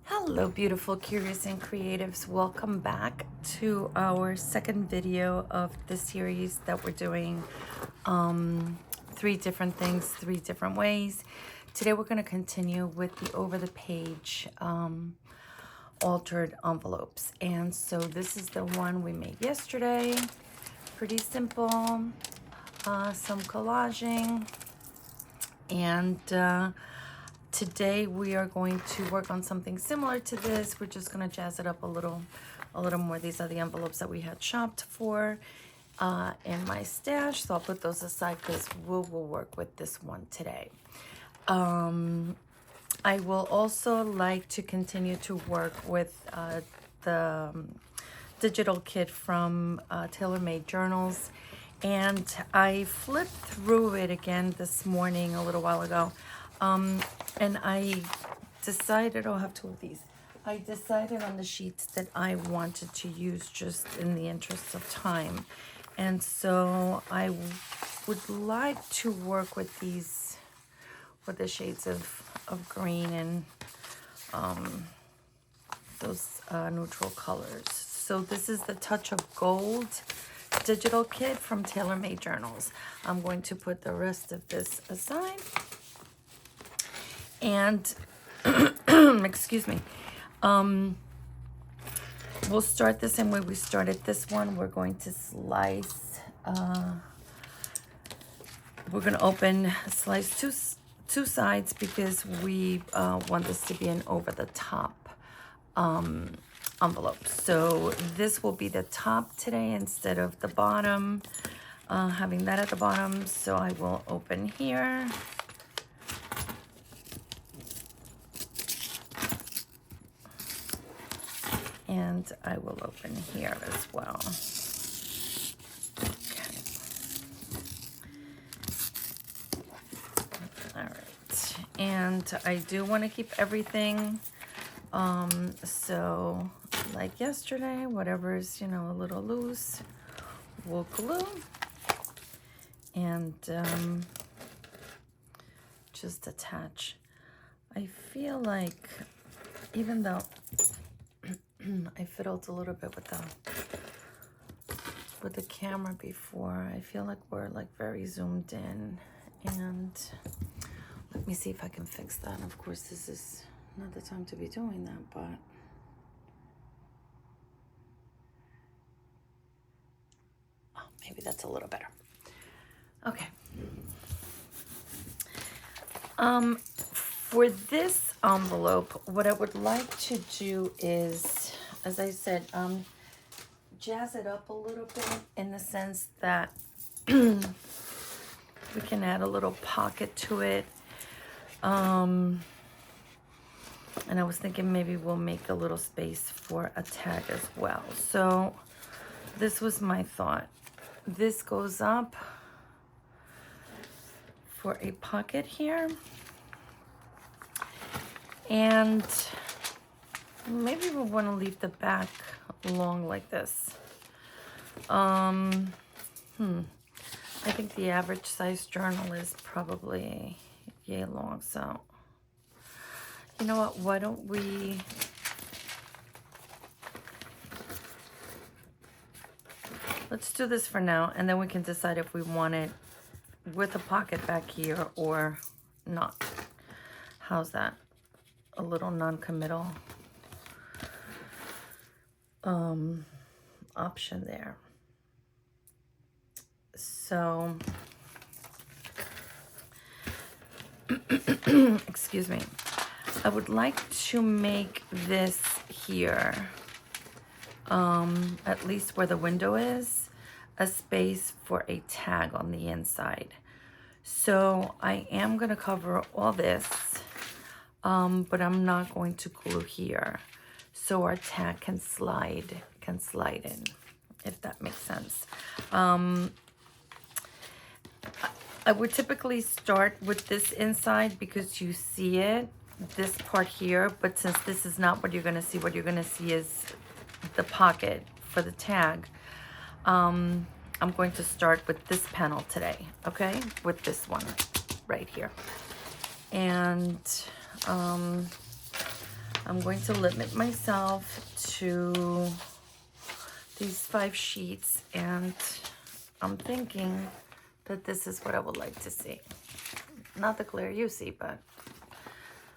Hello, beautiful, curious, and creatives. Welcome back to our second video of the series that we're doing. Three different things, three different ways. Today we're going to continue with the over the page altered envelopes. And so this is the one we made yesterday. Pretty simple. Some collaging. And today we are going to work on something similar to this. We're just going to jazz it up a little more. These are the envelopes that we had shopped for in my stash, so I'll put those aside because we'll work with this one today. I will also like to continue to work with the digital kit from Tailor Made Journals, and I flipped through it again this morning a little while ago. And I decided, I'll have two of these. I decided on the sheets that I wanted to use just in the interest of time. And so I would like to work with these, with the shades of green and those neutral colors. So this is the Touch of Gold digital kit from Tailor Made Journals. I'm going to put the rest of this aside. And excuse me, we'll start the same way we started this one. We're going to slice, we're going to slice two sides because we want this to be an over the top envelope. So this will be the top today instead of the bottom, having that at the bottom. So I will open here. And I will open here as well. Okay. All right. And I do want to keep everything. So like yesterday, whatever's, a little loose, we'll glue. And just attach. I feel like, even though I fiddled a little bit with the camera before, I feel like we're like very zoomed in, and let me see if I can fix that. Of course, this is not the time to be doing that, but maybe that's a little better. Okay. For this envelope, what I would like to do is, as I said, jazz it up a little bit in the sense that we can add a little pocket to it. And I was thinking maybe we'll make a little space for a tag as well. So this was my thought. This goes up for a pocket here. And maybe we want to leave the back long like this. I think the average size journal is probably yay long, so you know what, why don't we let's do this for now, and then we can decide if we want it with a pocket back here or not. How's that? A little non-committal option there. So excuse me, I would like to make this here, at least where the window is, a space for a tag on the inside. So I am going to cover all this, but I'm not going to glue here, so our tag can slide in, if that makes sense. I would typically start with this inside because you see it, this part here, but since this is not what you're going to see, what you're going to see is the pocket for the tag. I'm going to start with this panel today, okay? With this one right here. And I'm going to limit myself to these 5 sheets, and I'm thinking that this is what I would like to see. Not the clear you see, but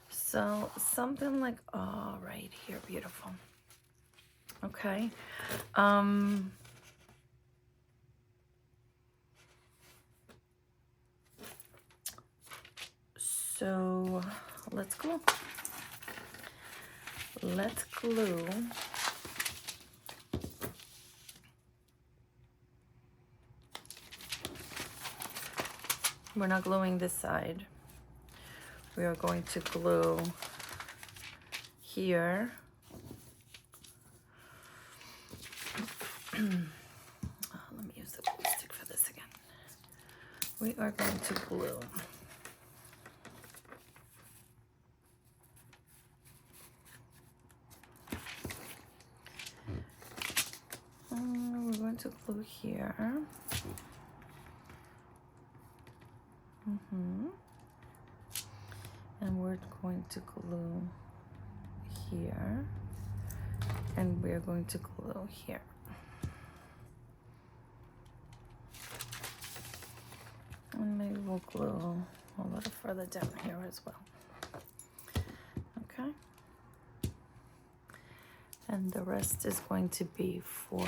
so something like, oh, right here, beautiful. Okay. So let's glue. Let's glue. We're not gluing this side. We are going to glue here. Let me use the glue stick for this again. We are going to glue. We're going to glue here. And we're going to glue here. And we're going to glue here. And maybe we'll glue a little further down here as well. Okay. And the rest is going to be for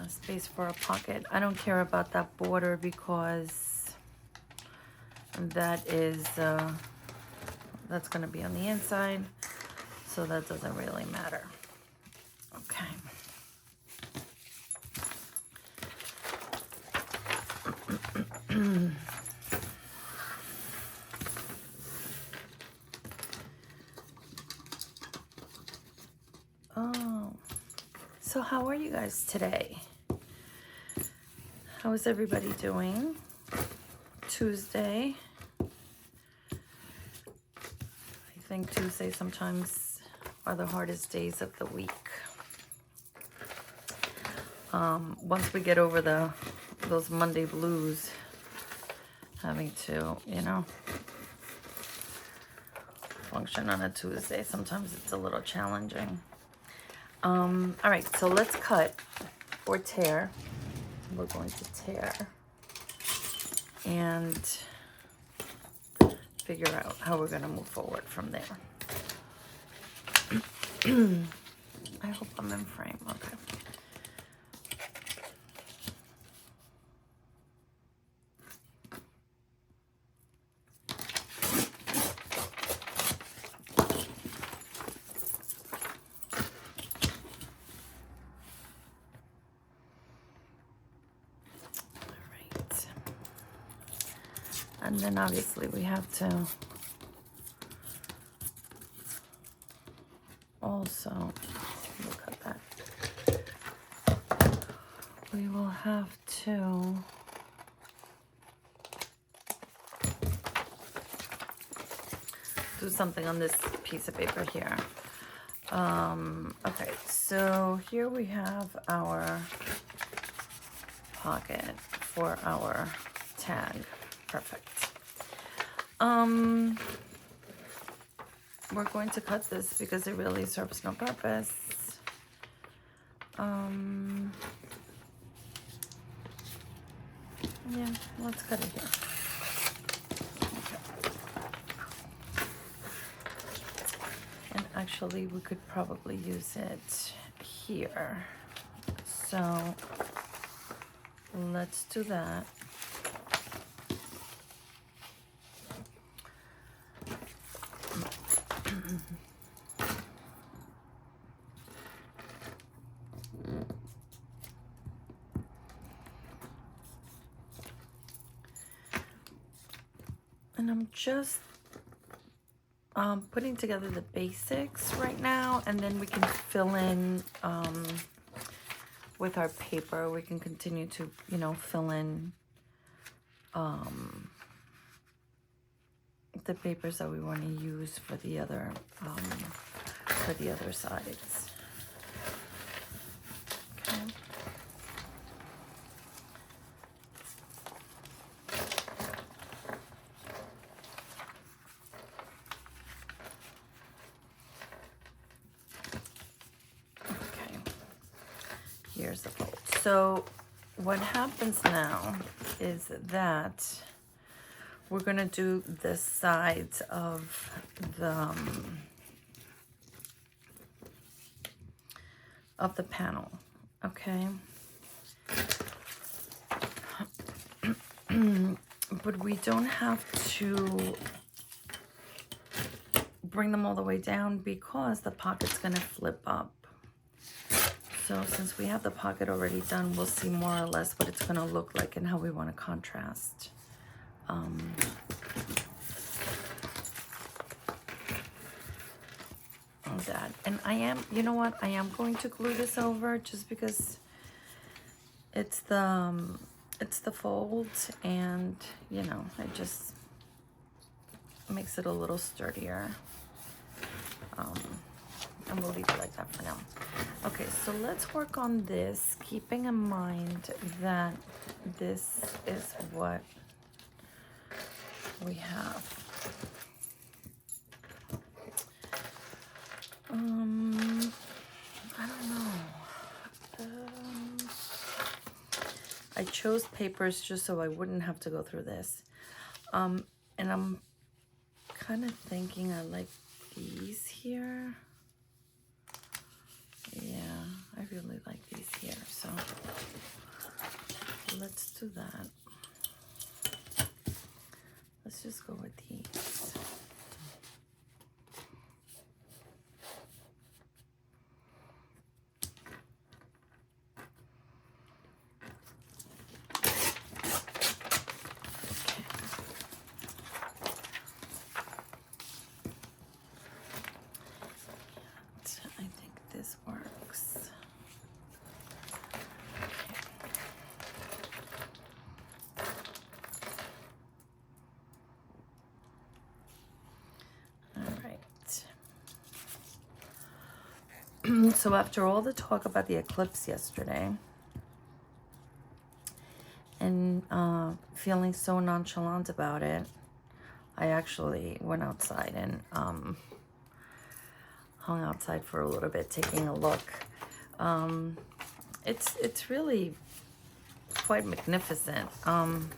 space for a pocket. I don't care about that border because that is that's going to be on the inside, so that doesn't really matter. Okay. Oh, so how are you guys today? How is everybody doing? Tuesday. I think Tuesday sometimes are the hardest days of the week. Once we get over those Monday blues, having to, you know, function on a Tuesday, sometimes it's a little challenging. All right, so let's cut or tear. We're going to tear and figure out how we're going to move forward from there. I hope I'm in frame. Okay. And then obviously we have to also look at that. We will have to do something on this piece of paper here. Okay, so here we have our pocket for our tag. Perfect. We're going to cut this because it really serves no purpose. Yeah, let's cut it here. Okay. And actually, we could probably use it here. So let's do that. And I'm just putting together the basics right now, and then we can fill in with our paper. We can continue to, you know, fill in the papers that we want to use for the other sides. Okay. here's the fold. So what happens now is that we're going to do the sides of the panel, okay? But we don't have to bring them all the way down because the pocket's going to flip up. So since we have the pocket already done, we'll see more or less what it's going to look like and how we want to contrast. That. And I am, you know what, I am going to glue this over just because it's the fold, and you know, it just makes it a little sturdier. And we'll leave it like that for now. Okay, so let's work on this, keeping in mind that this is what we have. I don't know. I chose papers just so I wouldn't have to go through this. And I'm kind of thinking I like these here. Yeah, I really like these here, so let's do that. Let's just go with these. So after all the talk about the eclipse yesterday and feeling so nonchalant about it, I actually went outside and hung outside for a little bit, taking a look. It's really quite magnificent and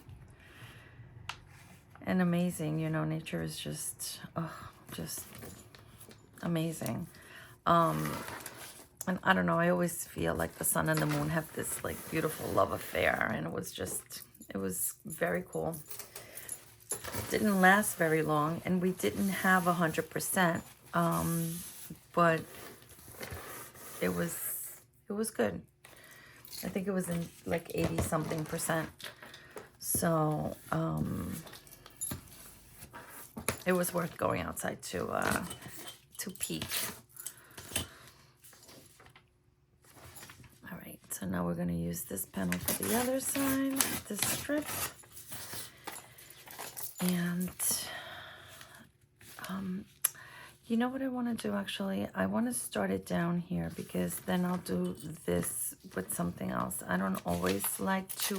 amazing. You know, nature is just amazing. And I don't know, I always feel like the sun and the moon have this like beautiful love affair, and it was very cool. It didn't last very long, and we didn't have 100%, but it was good. I think it was in like 80 something percent. So it was worth going outside to peek. So now we're going to use this panel for the other side, this strip. And you know what I want to do actually? I want to start it down here because then I'll do this with something else. I don't always like to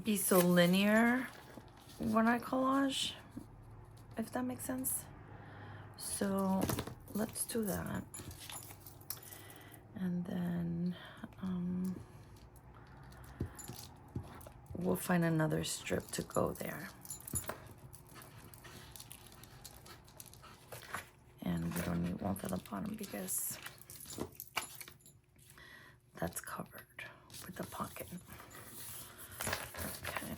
be so linear when I collage, if that makes sense. So let's do that, and then we'll find another strip to go there, and we don't need one for the bottom because that's covered with the pocket. Okay,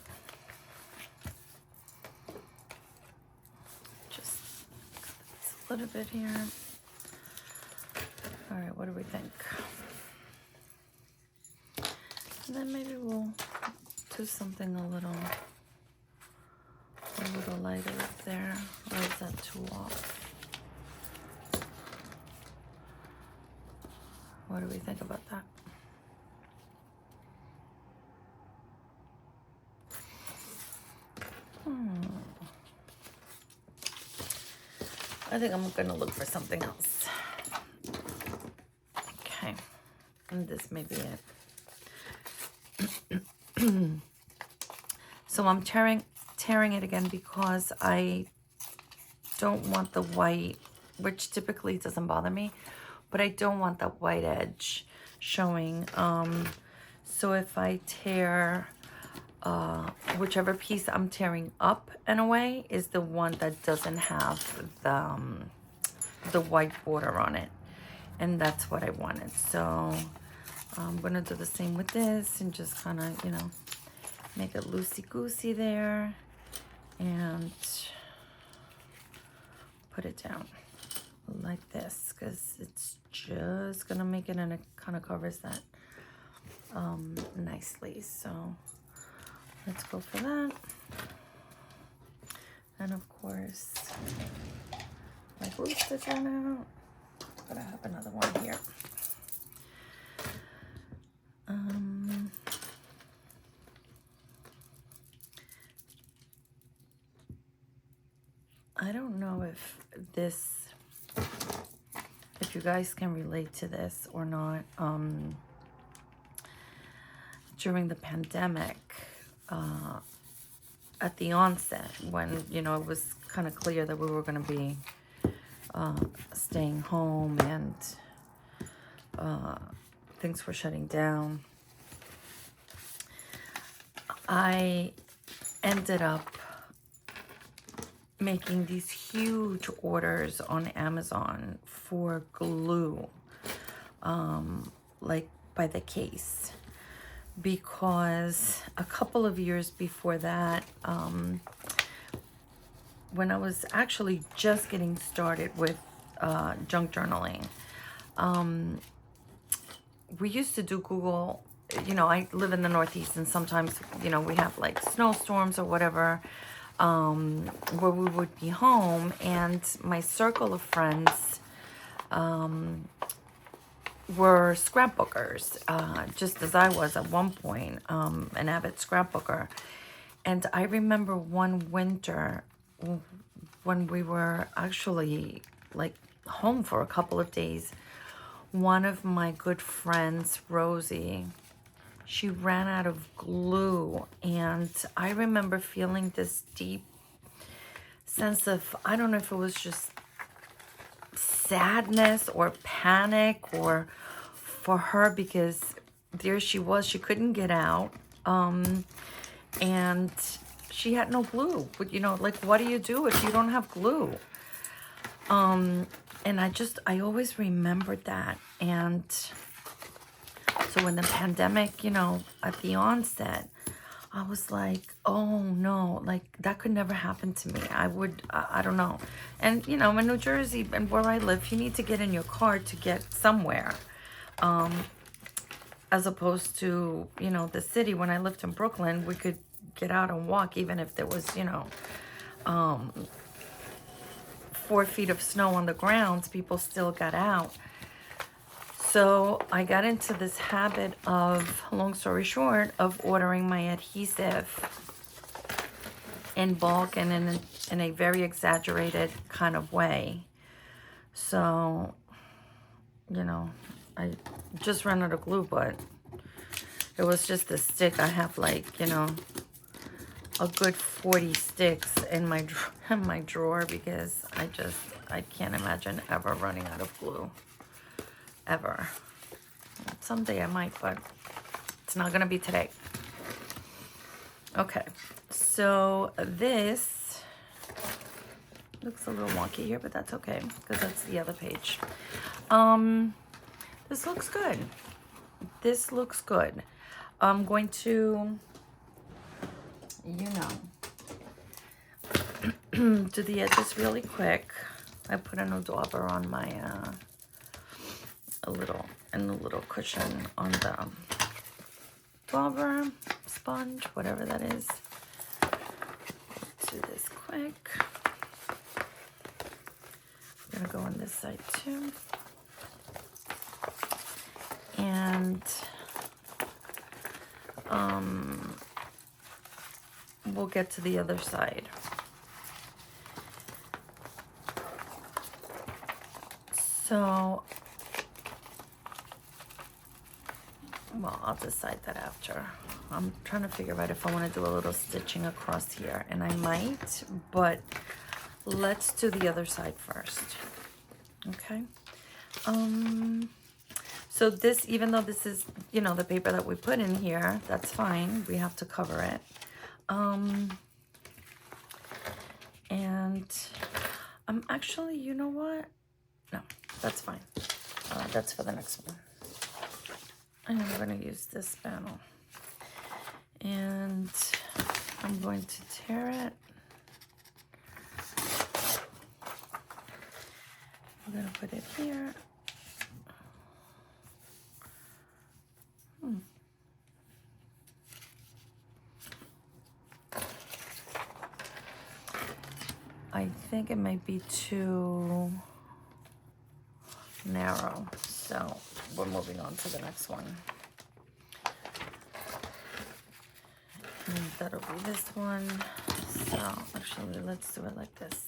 just a little bit here. All right, what do we think? And then maybe we'll do something a little lighter up there, or is that too off? What do we think about that? I think I'm gonna look for something else. Okay, and this may be it. So I'm tearing it again because I don't want the white which typically doesn't bother me, but I don't want that white edge showing. So if I tear whichever piece I'm tearing up and away is the one that doesn't have the white border on it, and that's what I wanted. So I'm gonna do the same with this and just kind of, you know, make it loosey-goosey there and put it down like this, because it's just gonna make it, and it kind of covers that nicely. So let's go for that. And of course, my glue stick ran out, but I have another one here. I don't know if you guys can relate to this or not. During the pandemic, at the onset, when, you know, it was kind of clear that we were going to be staying home and things were shutting down, I ended up making these huge orders on Amazon for glue, like by the case, because a couple of years before that, when I was actually just getting started with junk journaling, we used to do Google. You know, I live in the Northeast, and sometimes, you know, we have like snowstorms or whatever, where we would be home, and my circle of friends were scrapbookers, just as I was at one point, an avid scrapbooker. And I remember one winter when we were actually like home for a couple of days, one of my good friends, Rosie, she ran out of glue, and I remember feeling this deep sense of, I don't know if it was just sadness or panic or for her, because there she was, she couldn't get out, and she had no glue. But, you know, like, what do you do if you don't have glue? And I always remembered that. And so when the pandemic, you know, at the onset, I was like, oh no, like that could never happen to me. I don't know. And, you know, in New Jersey and where I live, you need to get in your car to get somewhere. As opposed to, you know, the city. When I lived in Brooklyn, we could get out and walk, even if there was, you know, 4 feet of snow on the grounds, people still got out. So I got into this habit of, long story short, of ordering my adhesive in bulk and in a very exaggerated kind of way. So, you know, I just ran out of glue, but it was just a stick. I have, like, you know, a good 40 sticks in my drawer, because I can't imagine ever running out of glue. Ever. Someday I might, but it's not gonna be today. Okay, so this looks a little wonky here, but that's okay, because that's the other page. This looks good. This looks good. I'm going to, you know, do the edges really quick. I put a dauber on my a little cushion on the dauber sponge, whatever that is. Let's do this quick. I'm gonna go on this side too, and we'll get to the other side. So, well, I'll decide that after. I'm trying to figure out if I want to do a little stitching across here, and I might, but let's do the other side first. Okay. So this, even though this is, you know, the paper that we put in here, that's fine. We have to cover it. And I'm actually, you know what? No, that's fine. That's for the next one. And I'm going to use this panel. And I'm going to tear it. I'm going to put it here. I think it might be too narrow, so we're moving on to the next one. And that'll be this one. So actually, let's do it like this.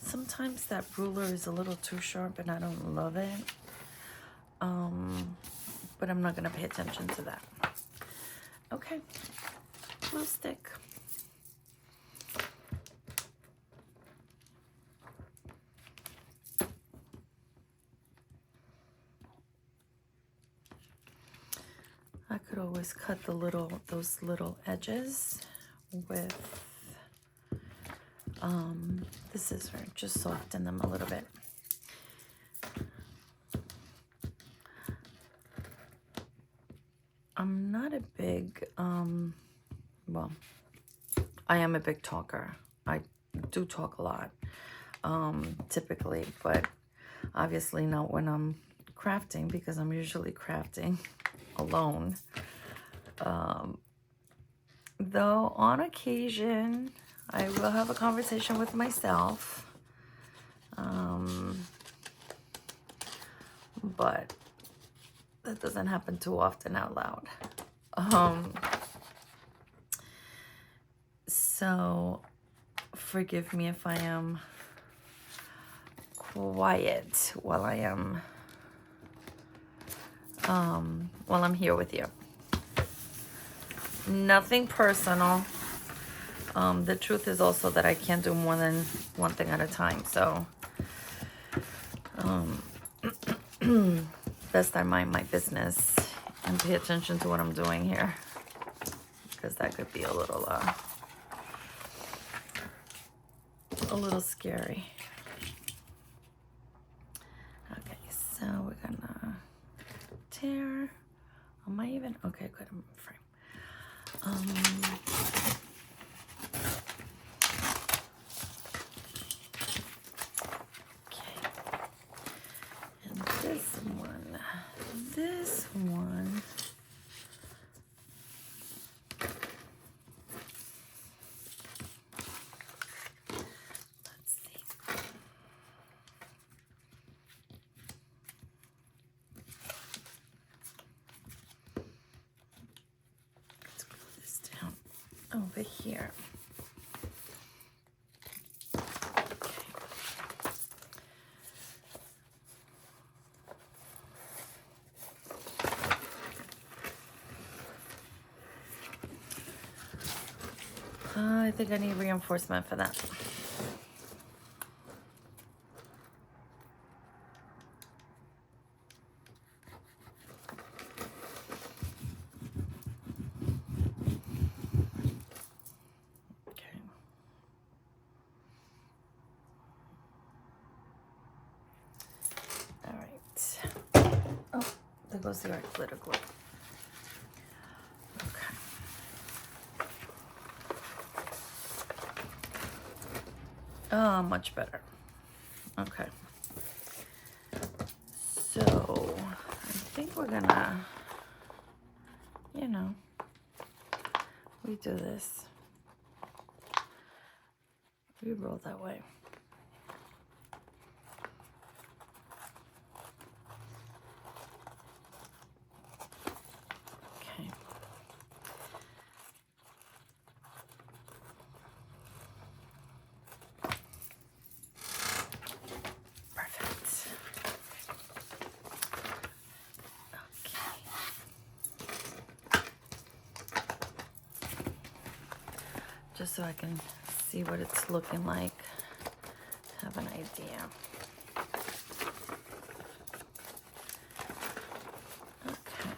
Sometimes that ruler is a little too sharp and I don't love it. But I'm not gonna pay attention to that. Okay, glue stick. I could always cut those little edges with the scissor, just soften them a little bit. I'm not a big, well, I am a big talker. I do talk a lot, typically, but obviously not when I'm crafting, because I'm usually crafting alone. Though on occasion, I will have a conversation with myself, but that doesn't happen too often out loud. So forgive me if I am quiet while I'm here with you. Nothing personal. The truth is also that I can't do more than one thing at a time. So best I mind my business and pay attention to what I'm doing here, because that could be a little scary. Okay, so we're gonna tear. Am I even? Okay, good. I'm in frame. Okay. And this one. Let's see. Let's glue this down over here. I think I need reinforcement for that. Okay. All right. Oh, there goes the art glitter glue. Okay. Oh, much better. Okay. So I think we're gonna, you know, we do this. We roll that way. just so I can see what it's looking like, have an idea. Okay.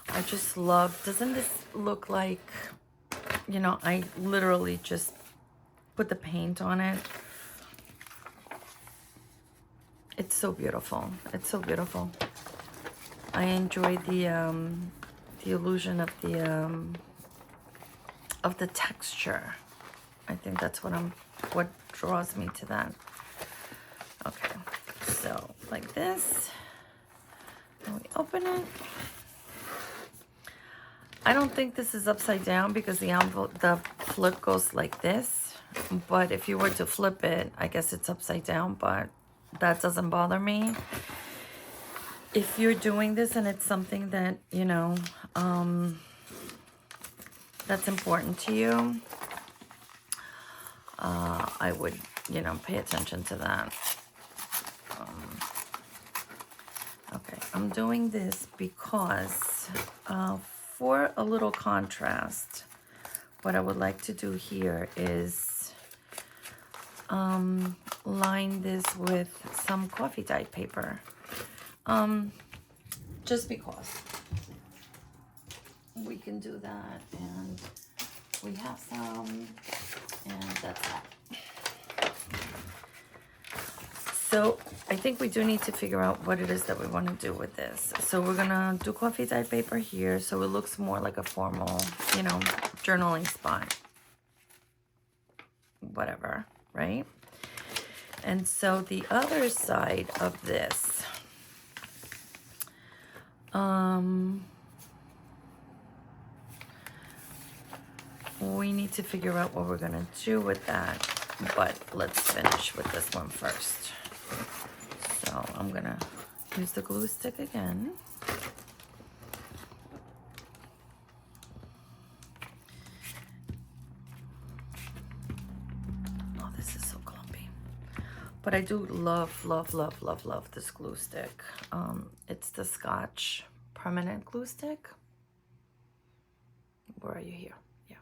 I just love, doesn't this look like, you know, I literally just put the paint on it. It's so beautiful. It's so beautiful. I enjoy the illusion of the texture. I think that's what draws me to that. Okay, so like this, and we open it. I don't think this is upside down because the envelope, the flip goes like this. But if you were to flip it, I guess it's upside down, but that doesn't bother me. If you're doing this and it's something that, you know, that's important to you, I would, you know, pay attention to that. Okay, I'm doing this because for a little contrast, what I would like to do here is line this with some coffee dyed paper. Just because we can do that, and we have some, and that's that. So I think we do need to figure out what it is that we want to do with this. So we're gonna do coffee dyed paper here, so it looks more like a formal, you know, journaling spot, whatever, right? And so the other side of this, we need to figure out what we're gonna do with that, but let's finish with this one first. So I'm gonna use the glue stick again. Oh, this is so clumpy. But I do love, love, love, love, love this glue stick. It's the Scotch permanent glue stick. Where are you here? Yeah.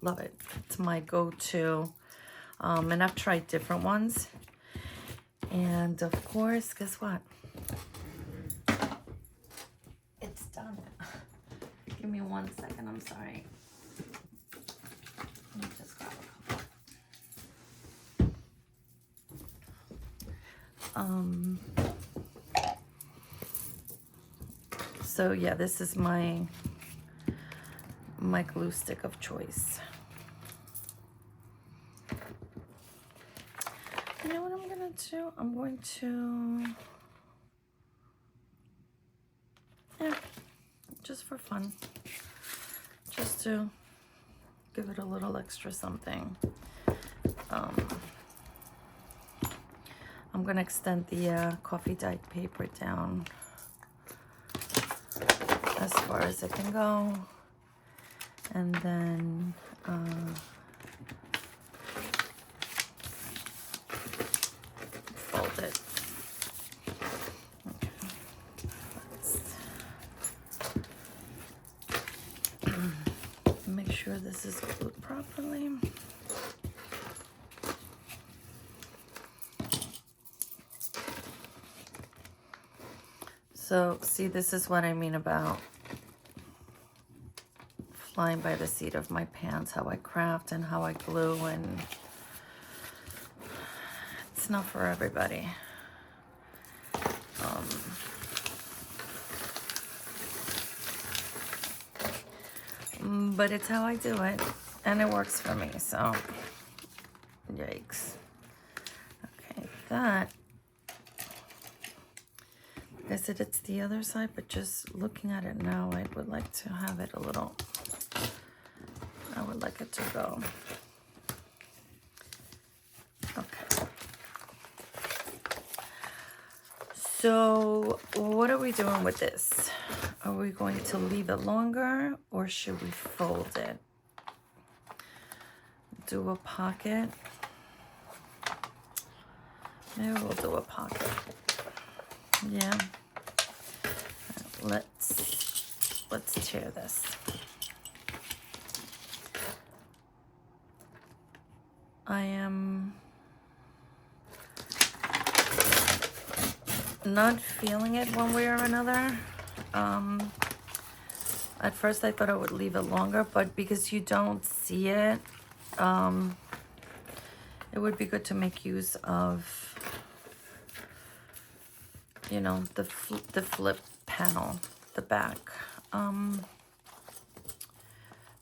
Love it. It's my go-to. And I've tried different ones. And of course, guess what? It's done. Give me 1 second, I'm sorry. Let me just grab a couple. So yeah, this is my glue stick of choice. You know what I'm gonna do? I'm going to, yeah, just for fun, just to give it a little extra something. I'm gonna extend the coffee dyed paper down as far as it can go, and then fold it. Okay. Make sure this is glued properly. So, see, this is what I mean about flying by the seat of my pants, how I craft and how I glue, and it's not for everybody. But it's how I do it, and it works for me, so yikes. Okay, that, I said it's the other side, but just looking at it now, I would like to have it a little, I would like it to go. Okay. So what are we doing with this? Are we going to leave it longer, or should we fold it? Do a pocket. Maybe we'll do a pocket. Yeah. Let's tear this. I am not feeling it one way or another. At first I thought I would leave it longer, but because you don't see it, it would be good to make use of, you know, the flip panel, the back.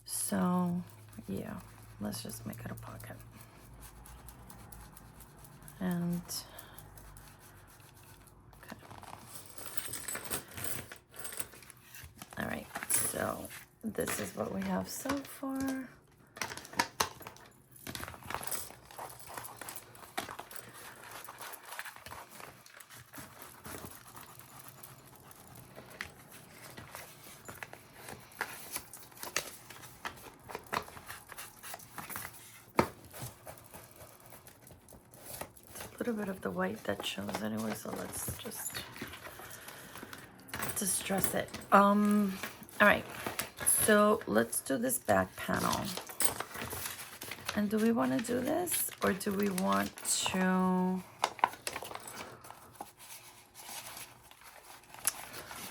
So yeah, let's just make it a pocket. And okay. All right, so this is what we have so far. A little bit of the white that shows anyway, so let's just distress it. All right, so let's do this back panel. And do we want to do this, or do we want to,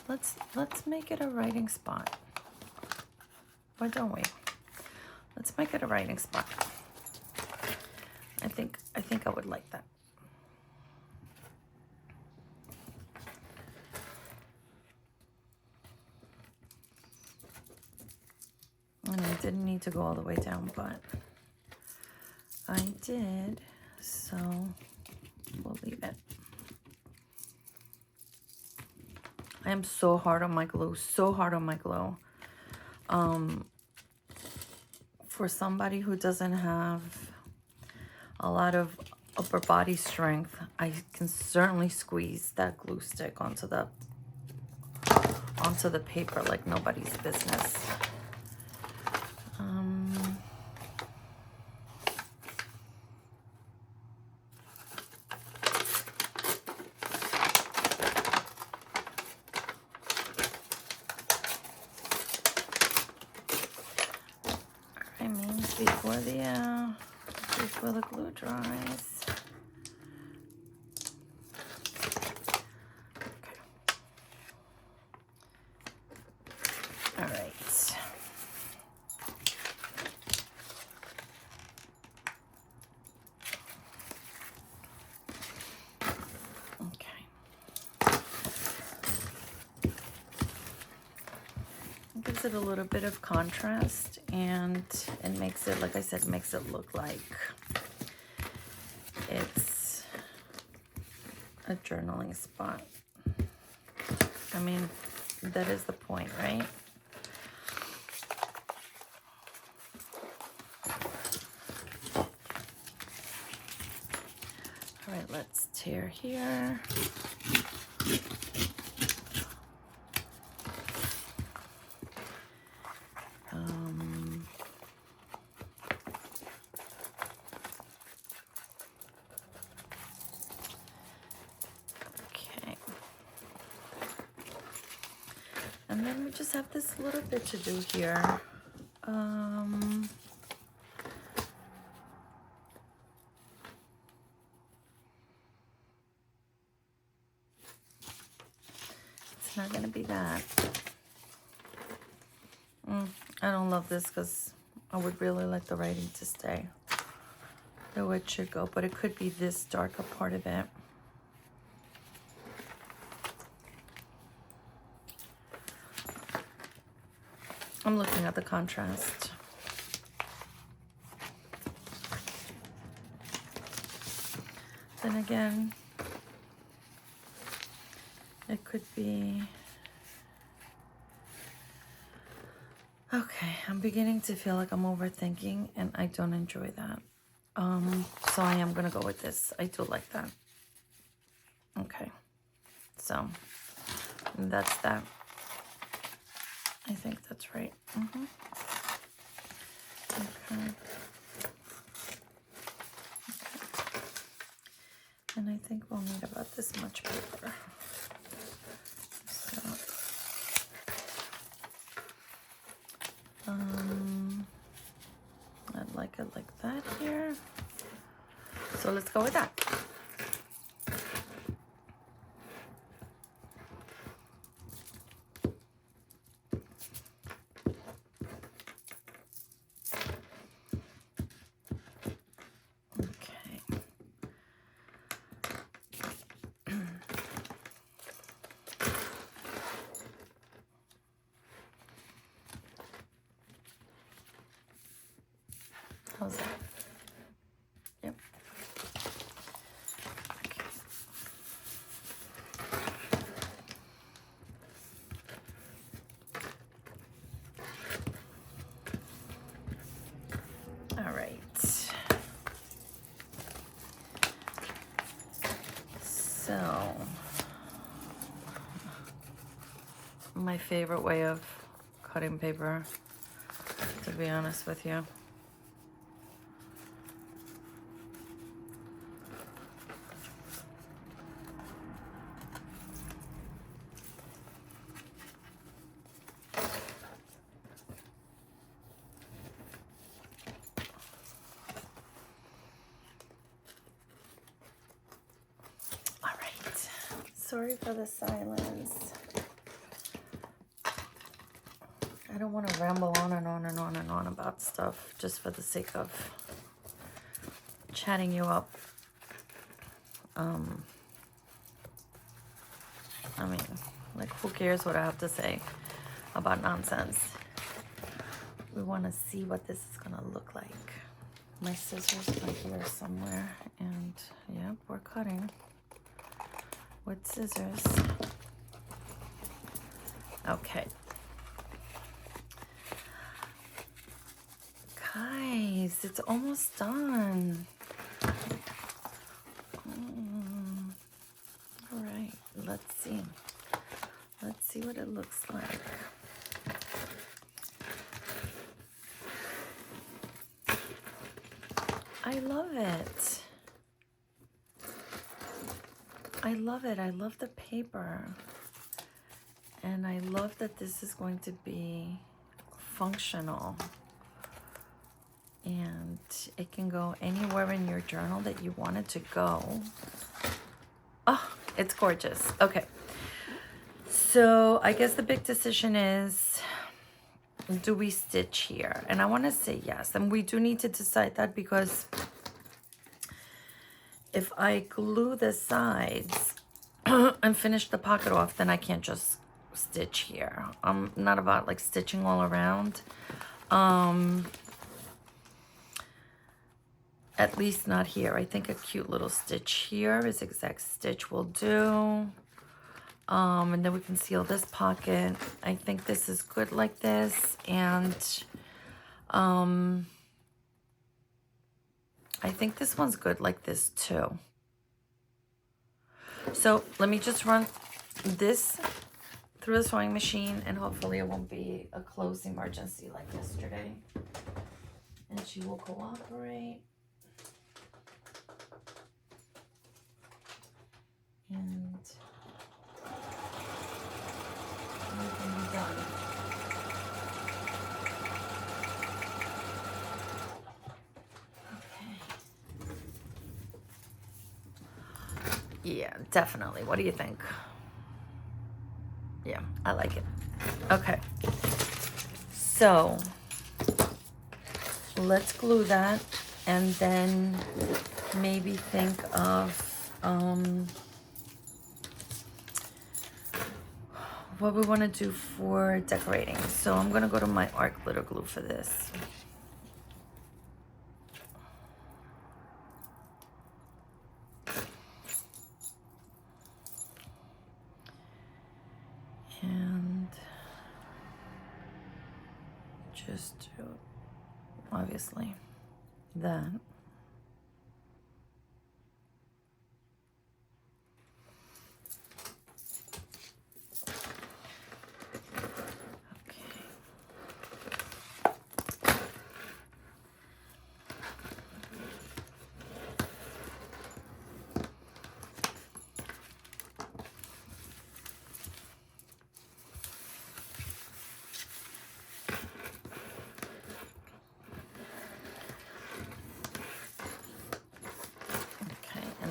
let's make it a writing spot. Why don't we? Let's make it a writing spot. I think I would like that. And I didn't need to go all the way down, but I did, so we'll leave it. I am so hard on my glue, so hard on my glue. For somebody who doesn't have a lot of upper body strength, I can certainly squeeze that glue stick onto the paper like nobody's business. I mean, before the glue dries. Okay. All right. Gives it a little bit of contrast, and it makes it, like I said, makes it look like it's a journaling spot. I mean, that is the point, right? All right, let's tear here. And then we just have this little bit to do here. It's not gonna be that. I don't love this because I would really like the writing to stay the way it should go, but it could be this darker part of it. I'm looking at the contrast. Then again, it could be... Okay, I'm beginning to feel like I'm overthinking, and I don't enjoy that. So I am gonna go with this. I do like that. Okay, so that's that. I think that's right. Okay. And I think we'll need about this much paper. So, I'd like it like that here. So let's go with that. How's that? Yep. Okay. All right. So, my favorite way of cutting paper, to be honest with you. All right. Sorry for the silence. I don't want to ramble on and on and on and on about stuff just for the sake of chatting you up. I mean, like, who cares what I have to say about nonsense? We want to see what this is going to look like. My scissors are here somewhere, and yep, we're cutting with scissors. Okay. Guys, it's almost done. All right, let's see. Let's see what it looks like. I love it. I love it. I love the paper. And I love that this is going to be functional. And it can go anywhere in your journal that you want it to go. Oh, it's gorgeous. Okay. So I guess the big decision is, do we stitch here? And I want to say yes. And we do need to decide that, because if I glue the sides and finish the pocket off, then I can't just stitch here. I'm not about like stitching all around. At least not here. I think a cute little stitch here is exact stitch will do. And then we can seal this pocket. I think this is good like this. And I think this one's good like this too. So let me just run this through the sewing machine, and hopefully it won't be a close emergency like yesterday. And she will cooperate. And we can be done. Okay. Yeah, definitely. What do you think? Yeah, I like it. Okay. So let's glue that, and then maybe think of what we want to do for decorating. So I'm going to go to my art glitter glue for this. And just do, obviously, that.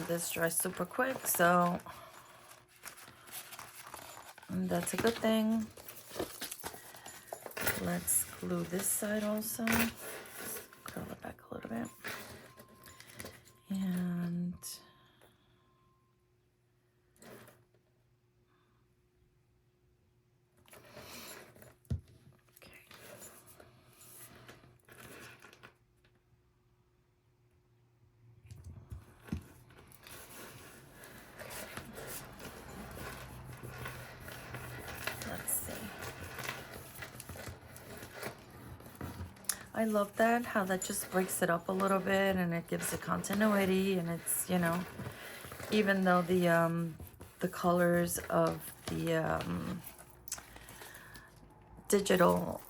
and this dries super quick, so that's a good thing. Let's glue this side also. Curl it back a little bit. And okay. Let's see. I love that, how that just breaks it up a little bit and it gives it continuity, and it's, you know, even though the colors of the digital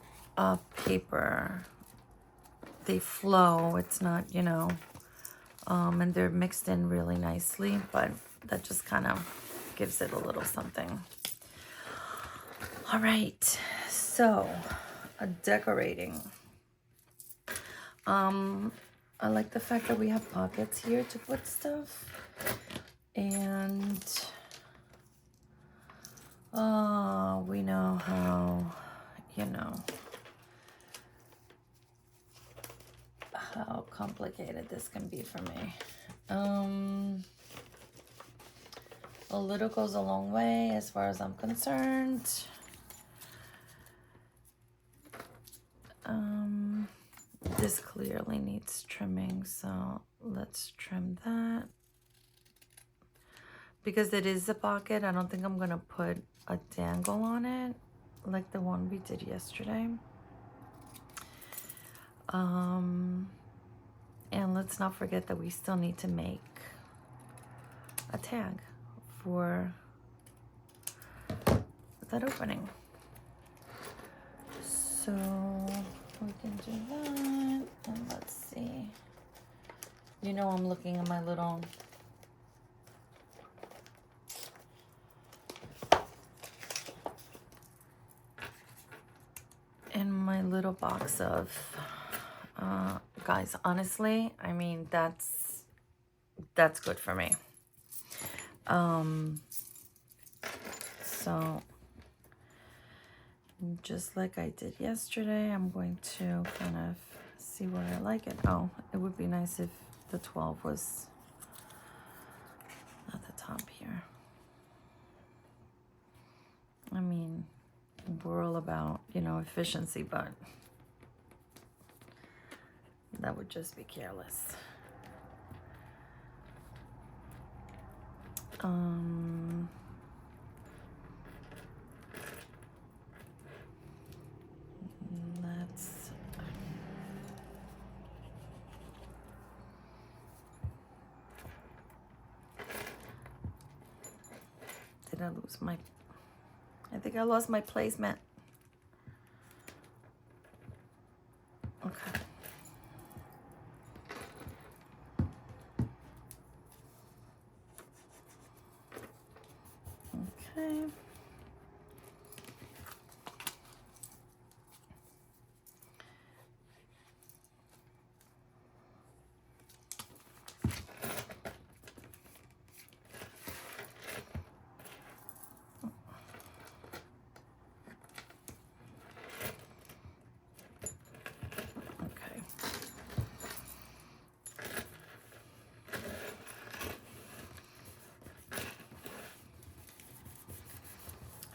paper, they flow, it's not, you know, and they're mixed in really nicely, but that just kind of gives it a little something. All right, so decorating. I like the fact that we have pockets here to put stuff, and we know how, you know, how complicated this can be for me. A little goes a long way as far as I'm concerned. This clearly needs trimming, so let's trim that. Because it is a pocket, I don't think I'm gonna put a dangle on it like the one we did yesterday. And let's not forget that we still need to make a tag for that opening. So we can do that, and let's see. You know, I'm looking at my little box of guys, honestly, I mean, that's good for me. So just like I did yesterday, I'm going to kind of see where I like it. Oh, it would be nice if the 12 was at the top here. I mean, we're all about, you know, efficiency, but that would just be careless. Let's did I lose my I think I lost my placement. Okay. Okay.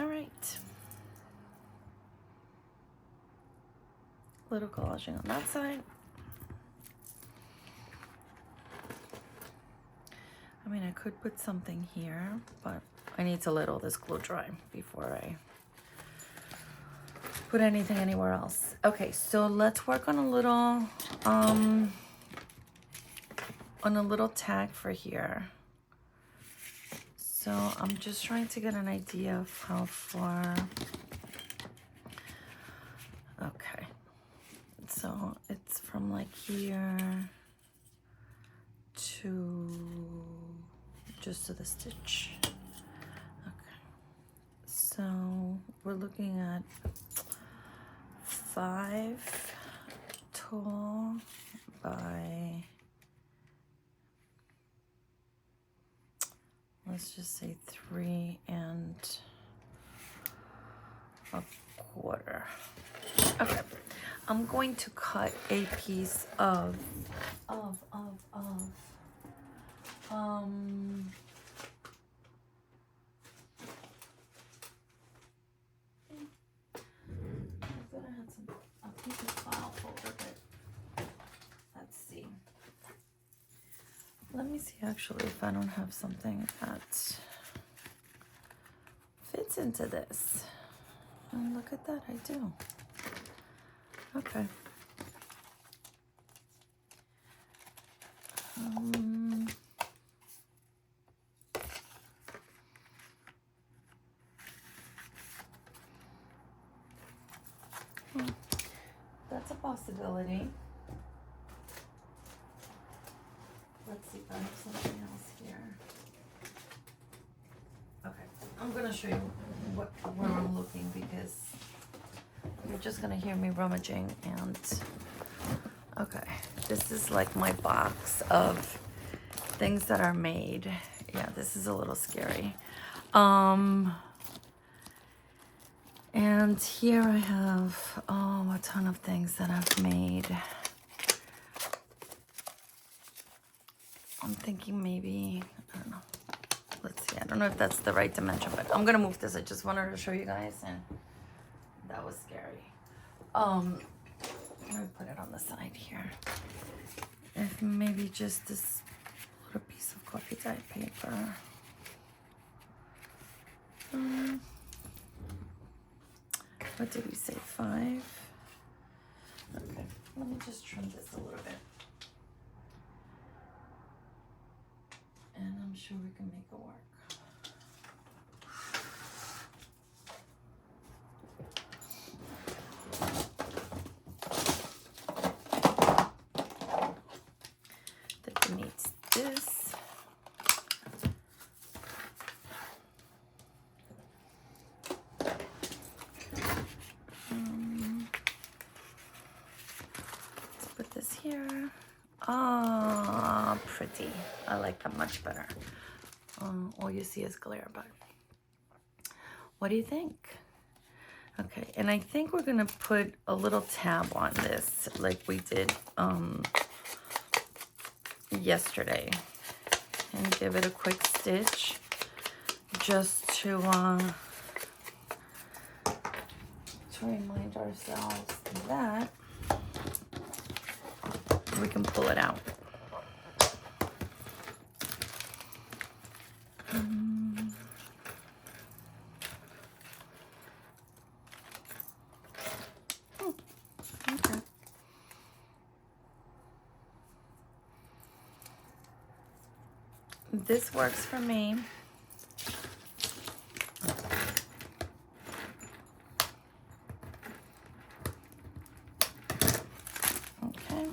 All right. Little collaging on that side. I mean, I could put something here, but I need to let all this glue dry before I put anything anywhere else. Okay, so let's work on a little tag for here. So I'm just trying to get an idea of how far. Okay, so it's from like here to just to the stitch. Okay, so we're looking at 5 tall by let's just say 3¼ Okay, I'm going to cut a piece of I thought I had a piece of file folder, but let's see. Let me see actually if I don't have something that fits into this. And look at that, I do. Okay. That's a possibility. Let's see if I have something else here. Okay, I'm gonna show you where I'm looking because you're just gonna hear me rummaging and okay, this is like my box of things that are made. Yeah, this is a little scary. And here I have a ton of things that I've made. I'm thinking maybe, I don't know. Let's see, I don't know if that's the right dimension, but I'm gonna move this. I just wanted to show you guys, and that was scary. Let me put it on the side here. If maybe just this little piece of coffee dye paper. What did we say, 5? Okay, let me just trim this a little bit. And I'm sure we can make it work. That needs this. Let's put this here. Ah, pretty. I like that much better. All you see is glare, but what do you think? Okay, and I think we're gonna put a little tab on this like we did yesterday and give it a quick stitch just to remind ourselves that we can pull it out. Okay. This works for me. Okay.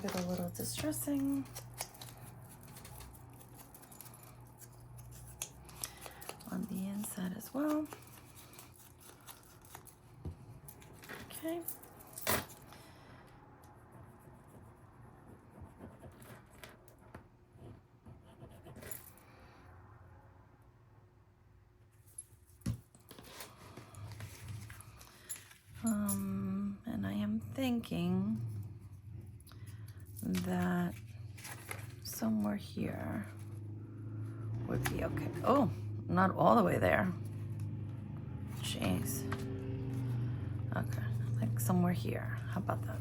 Give it a little distressing. On the inside as well. Okay. And I am thinking that somewhere here would be okay. Oh, not all the way there. Jeez. Okay, like somewhere here. How about that?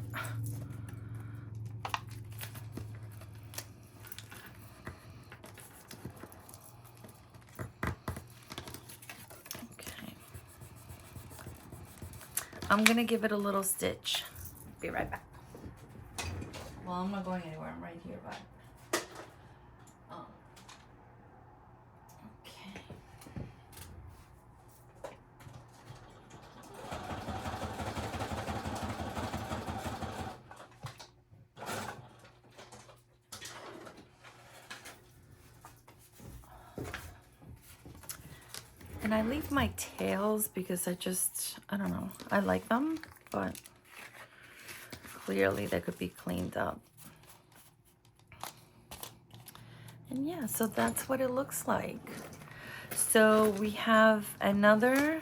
Okay. I'm gonna give it a little stitch. Be right back. Well, I'm not going anywhere. I'm right here, but okay. And I leave my tails because I don't know, I like them, but clearly they could be cleaned up. And yeah, so that's what it looks like. So we have another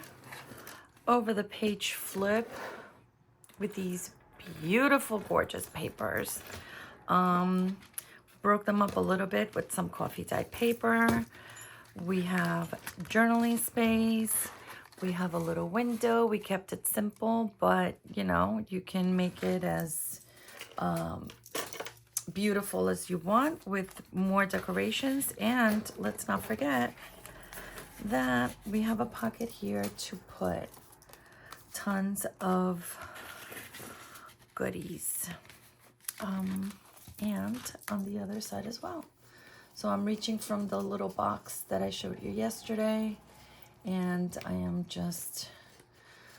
over the page flip with these beautiful, gorgeous papers. Broke them up a little bit with some coffee dyed paper. We have journaling space. We have a little window. We kept it simple, but you know, you can make it as beautiful as you want with more decorations. And let's not forget that we have a pocket here to put tons of goodies. And on the other side as well. So I'm reaching from the little box that I showed you yesterday, and I am just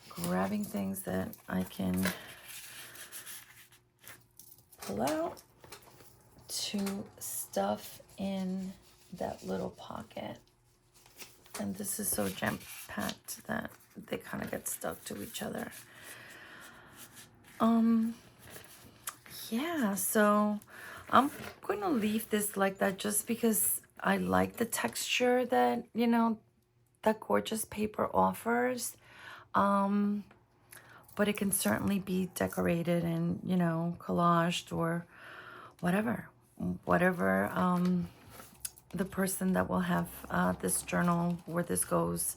grabbing things that I can pull out to stuff in that little pocket. And this is so jam-packed that they kind of get stuck to each other. Yeah, so I'm going to leave this like that just because I like the texture that, you know, that gorgeous paper offers. But it can certainly be decorated and, you know, collaged or whatever the person that will have this journal where this goes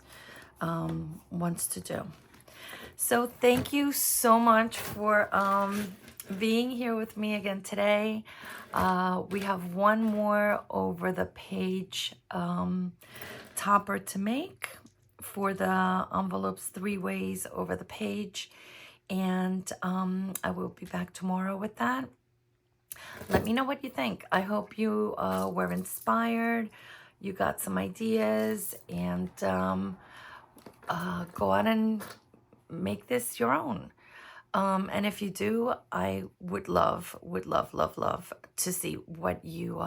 wants to do. So thank you so much for being here with me again today. We have one more over the page topper to make for the envelopes 3 ways over the page. And I will be back tomorrow with that. Let me know what you think. I hope you were inspired. You got some ideas, and go out and make this your own. And if you do, I would love to see what you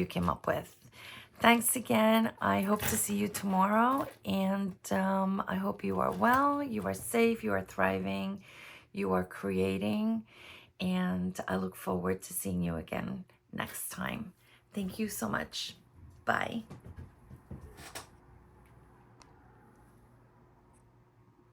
came up with. Thanks again. I hope to see you tomorrow, and I hope you are well, you are safe, you are thriving, you are creating, and I look forward to seeing you again next time. Thank you so much. Bye.